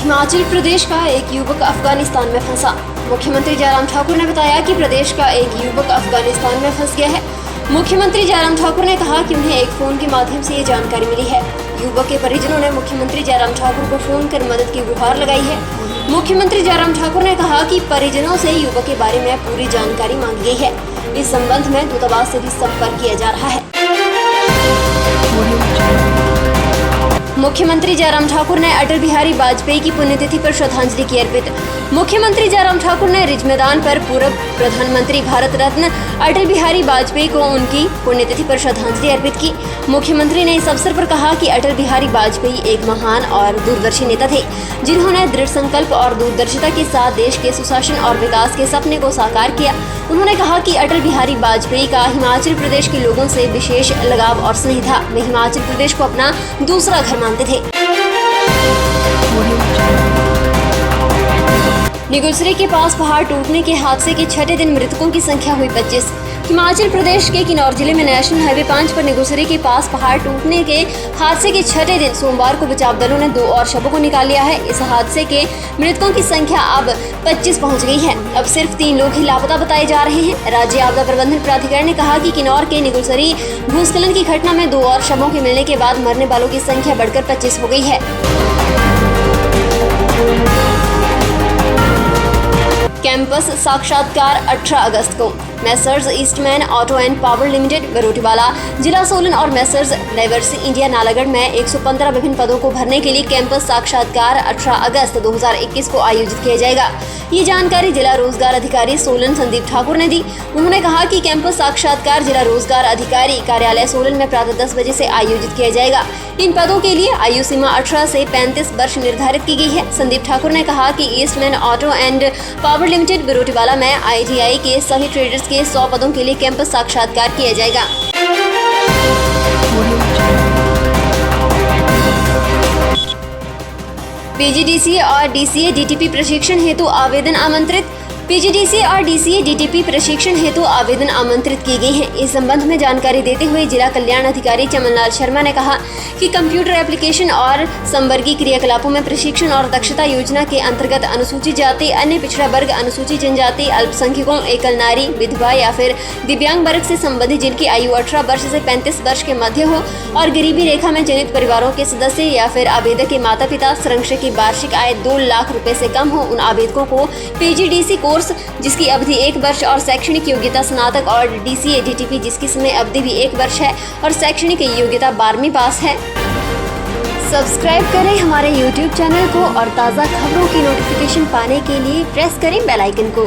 हिमाचल प्रदेश का एक युवक अफगानिस्तान में फंसा। मुख्यमंत्री जयराम ठाकुर ने बताया कि प्रदेश का एक युवक अफगानिस्तान में फंस गया है। मुख्यमंत्री जयराम ठाकुर ने कहा कि उन्हें एक फोन के माध्यम से ये जानकारी मिली है। युवक के परिजनों ने मुख्यमंत्री जयराम ठाकुर को फोन कर मदद की गुहार लगाई है। मुख्यमंत्री जयराम ठाकुर ने कहा कि परिजनों से युवक के बारे में पूरी जानकारी मांगी गई है। इस संबंध में दूतावास से भी संपर्क किया जा रहा है। मुख्यमंत्री जयराम ठाकुर ने अटल बिहारी वाजपेयी की पुण्यतिथि पर श्रद्धांजलि की अर्पित। मुख्यमंत्री जयराम ठाकुर ने रिज मैदान पर पूर्व प्रधानमंत्री भारत रत्न अटल बिहारी वाजपेयी को उनकी पुण्यतिथि पर श्रद्धांजलि अर्पित की। मुख्यमंत्री ने इस अवसर पर कहा कि अटल बिहारी वाजपेयी एक महान और दूरदर्शी नेता थे, जिन्होंने दृढ़ संकल्प और दूरदर्शिता के साथ देश के सुशासन और विकास के सपने को साकार किया। उन्होंने कहा कि अटल बिहारी वाजपेयी का हिमाचल प्रदेश के लोगों से विशेष लगाव और स्नेह था। वे हिमाचल प्रदेश को अपना दूसरा घर मानते थे। निगुसरी के पास पहाड़ टूटने के हादसे के छठे दिन मृतकों की संख्या हुई 25। हिमाचल प्रदेश के किन्नौर जिले में नेशनल हाईवे 5 पर निगुसरी के पास पहाड़ टूटने के हादसे के छठे दिन सोमवार को बचाव दलों ने 2 और शवों को निकाल लिया है। इस हादसे के मृतकों की संख्या अब 25 पहुंच गई है। अब सिर्फ 3 लोग ही लापता बताए जा रहे हैं। राज्य आपदा प्रबंधन प्राधिकरण ने कहा कि किन्नौर के निगुसरी भूस्खलन की घटना में 2 और शवों के मिलने के बाद मरने वालों की संख्या बढ़कर 25 हो गई है। कैंपस साक्षात्कार 18 अगस्त को। Messrs Eastman auto and power limited Barotiwala जिला सोलन और मैसर्स डाइवर्सी इंडिया नालागढ़ में 115 विभिन्न पदों को भरने के लिए कैंपस साक्षात्कार 18 अगस्त 2021 को आयोजित किया जाएगा। ये जानकारी जिला रोजगार अधिकारी सोलन संदीप ठाकुर ने दी। उन्होंने कहा कि कैंपस साक्षात्कार जिला रोजगार अधिकारी कार्यालय सोलन में प्रातः 10 बजे से आयोजित किया जाएगा। इन पदों के लिए आयु सीमा 18 से 35 वर्ष निर्धारित की गई है। संदीप ठाकुर ने कहा कि Eastman auto and power limited Barotiwala में ITI के सभी ट्रेडर्स के 100 पदों के लिए कैंपस साक्षात्कार किया जाएगा। PGDCA और DCA DTP प्रशिक्षण हेतु आवेदन आमंत्रित। PGDCA और DCA DTP प्रशिक्षण हेतु आवेदन आमंत्रित किए गए हैं। इस संबंध में जानकारी देते हुए जिला कल्याण अधिकारी चमनलाल शर्मा ने कहा कि कंप्यूटर एप्लीकेशन और संवर्गीय क्रियाकलापों में प्रशिक्षण और दक्षता योजना के अंतर्गत अनुसूचित जाति, अन्य पिछड़ा वर्ग, अनुसूचित जनजाति, अल्पसंख्यकों, एकल नारी, विधवा या फिर दिव्यांग वर्ग से संबंधित जिनकी आयु 18 वर्ष से 35 वर्ष के मध्य हो और गरीबी रेखा में जनित परिवारों के सदस्य या फिर आवेदक के माता पिता संरक्षक की वार्षिक आय 2 लाख रुपए से कम हो, उन आवेदकों को PGDC कोर्स जिसकी अवधि 1 वर्ष और शैक्षणिक योग्यता स्नातक और DCA DTP जिसकी समय अवधि भी 1 वर्ष है और शैक्षणिक योग्यता 12वीं पास है। सब्सक्राइब करें हमारे YouTube चैनल को और ताज़ा खबरों की नोटिफिकेशन पाने के लिए प्रेस करें बेल आइकन को।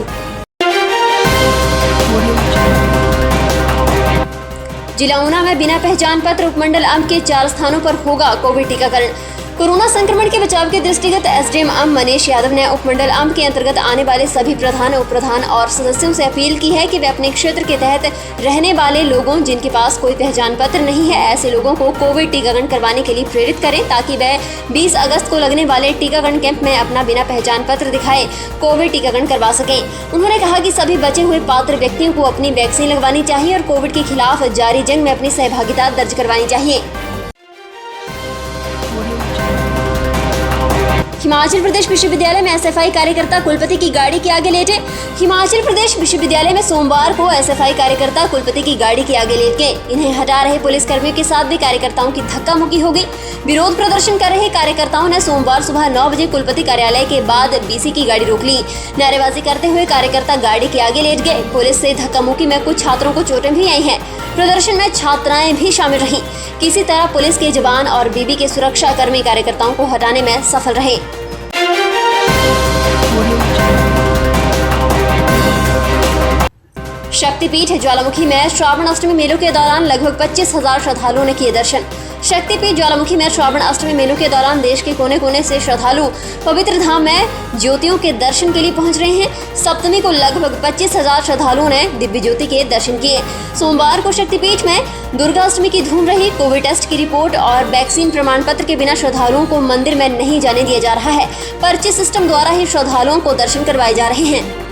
जिला ऊना में बिना पहचान पत्र उपमंडल अंब के 4 स्थानों पर होगा कोविड टीकाकरण। कोरोना संक्रमण के बचाव के दृष्टिगत SDM अंब मनीष यादव ने उपमंडल अंब के अंतर्गत आने वाले सभी प्रधान, उप प्रधान और सदस्यों से अपील की है कि वे अपने क्षेत्र के तहत रहने वाले लोगों जिनके पास कोई पहचान पत्र नहीं है, ऐसे लोगों को कोविड टीकाकरण करवाने के लिए प्रेरित करें ताकि वे 20 अगस्त को लगने वाले टीकाकरण कैंप में अपना बिना पहचान पत्र दिखाए कोविड टीकाकरण करवा सकें। उन्होंने कहा कि सभी बचे हुए पात्र व्यक्तियों को अपनी वैक्सीन लगवानी चाहिए और कोविड के खिलाफ जारी जंग में अपनी सहभागिता दर्ज करवानी चाहिए। हिमाचल प्रदेश विश्वविद्यालय में SFI कार्यकर्ता कुलपति की गाड़ी के आगे लेटे। हिमाचल प्रदेश विश्वविद्यालय में सोमवार को SFI कार्यकर्ता कुलपति की गाड़ी के आगे लेट गए। इन्हें हटा रहे पुलिस कर्मियों के साथ भी कार्यकर्ताओं की धक्का मुक्की हो गई। विरोध प्रदर्शन कर रहे कार्यकर्ताओं ने सोमवार सुबह 9 बजे कुलपति कार्यालय के बाद BC की गाड़ी रोक ली। नारेबाजी करते हुए कार्यकर्ता गाड़ी के आगे लेट गए। पुलिस से धक्का मुक्की में कुछ छात्रों को चोटें भी आई हैं। प्रदर्शन में छात्राएं भी शामिल रहीं। किसी तरह पुलिस के जवान और BB के सुरक्षा कर्मी कार्यकर्ताओं को हटाने में सफल रहे। शक्तिपीठ ज्वालामुखी में श्रावण अष्टमी मेलों के दौरान लगभग 25,000 श्रद्धालुओं ने किए दर्शन। शक्तिपीठ ज्वालामुखी में श्रावण अष्टमी मेलों के दौरान देश के कोने कोने से श्रद्धालु पवित्र धाम में ज्योतियों के दर्शन के लिए पहुंच रहे हैं। सप्तमी को लगभग 25,000 श्रद्धालुओं ने दिव्य ज्योति के दर्शन किए। सोमवार को शक्तिपीठ में दुर्गा अष्टमी की धूम रही। कोविड टेस्ट की रिपोर्ट और वैक्सीन प्रमाण पत्र के बिना श्रद्धालुओं को मंदिर में नहीं जाने दिया जा रहा है। पर्ची सिस्टम द्वारा ही श्रद्धालुओं को दर्शन करवाए जा रहे हैं।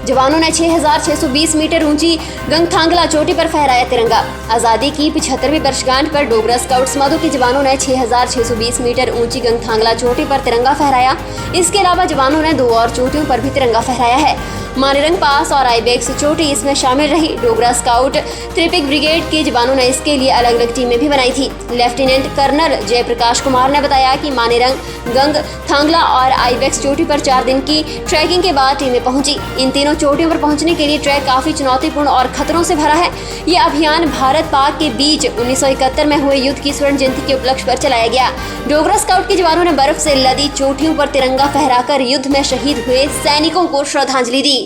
जवानों ने 6,620 मीटर ऊंची गंगथांगला चोटी पर फहराया तिरंगा। आज़ादी की 75वीं वर्षगांठ पर डोगरा स्काउट्स मधु के जवानों ने 6,620 मीटर ऊंची गंगथांगला चोटी पर तिरंगा फहराया। इसके अलावा जवानों ने 2 और चोटियों पर भी तिरंगा फहराया है। मानेरंग पास और आइबेक्स चोटी इसमें शामिल रही। डोगरा स्काउट त्रिपिक ब्रिगेड के जवानों ने इसके लिए अलग अलग टीमें भी बनाई थी। लेफ्टिनेंट कर्नल जयप्रकाश कुमार ने बताया कि मानेरंग, गंगथांगला और आइबेक्स चोटी पर 4 दिन की ट्रैकिंग के बाद टीमें पहुंची। इन तीनों चोटियों पर पहुंचने के लिए ट्रैक काफी चुनौतीपूर्ण और खतरों से भरा है। ये अभियान भारत पाक के बीच 1971 में हुए युद्ध की स्वर्ण जयंती के उपलक्ष्य पर चलाया गया। डोगरा स्काउट के जवानों ने बर्फ से लदी चोटियों पर तिरंगा फहराकर युद्ध में शहीद हुए सैनिकों को श्रद्धांजलि दी।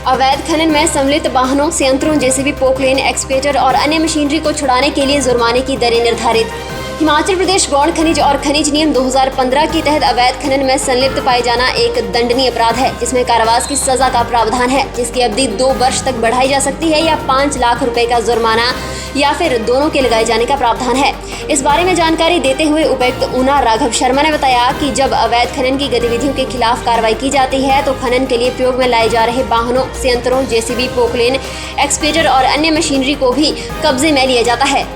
अवैध खनन में सम्मिलित वाहनों, संयंत्रों, जेसीबी, पोकलेन, एक्सकेवेटर और अन्य मशीनरी को छुड़ाने के लिए जुर्माने की दरें निर्धारित। हिमाचल प्रदेश गौण खनिज और खनिज नियम 2015 के तहत अवैध खनन में संलिप्त पाए जाना एक दंडनीय अपराध है, जिसमें कारावास की सजा का प्रावधान है, जिसकी अवधि 2 वर्ष तक बढ़ाई जा सकती है या 5 लाख रुपए का जुर्माना या फिर दोनों के लगाए जाने का प्रावधान है। इस बारे में जानकारी देते हुए उपायुक्त ऊना राघव शर्मा ने बताया कि जब अवैध खनन की गतिविधियों के खिलाफ कार्रवाई की जाती है तो खनन के लिए प्रयोग में लाए जा रहे वाहनों, संयंत्रों, जेसीबी, पोकलेन, एक्सकेवेटर और अन्य मशीनरी को भी कब्जे में लिया जाता है।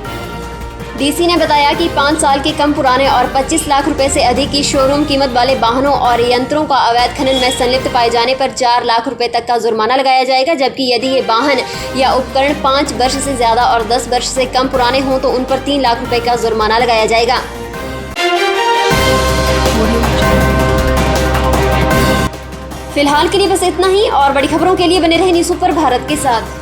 डीसी ने बताया कि 5 साल के कम पुराने और 25 लाख रुपए से अधिक की शोरूम कीमत वाले वाहनों और यंत्रों का अवैध खनन में संलिप्त पाए जाने पर 4 लाख रुपए तक का जुर्माना लगाया जाएगा, जबकि यदि ये वाहन या उपकरण 5 वर्ष से ज्यादा और 10 वर्ष से कम पुराने हों तो उन पर 3 लाख रुपए का जुर्माना लगाया जाएगा। फिलहाल के लिए बस इतना ही और बड़ी खबरों के लिए बने रहें न्यूज़ सुपर भारत के साथ।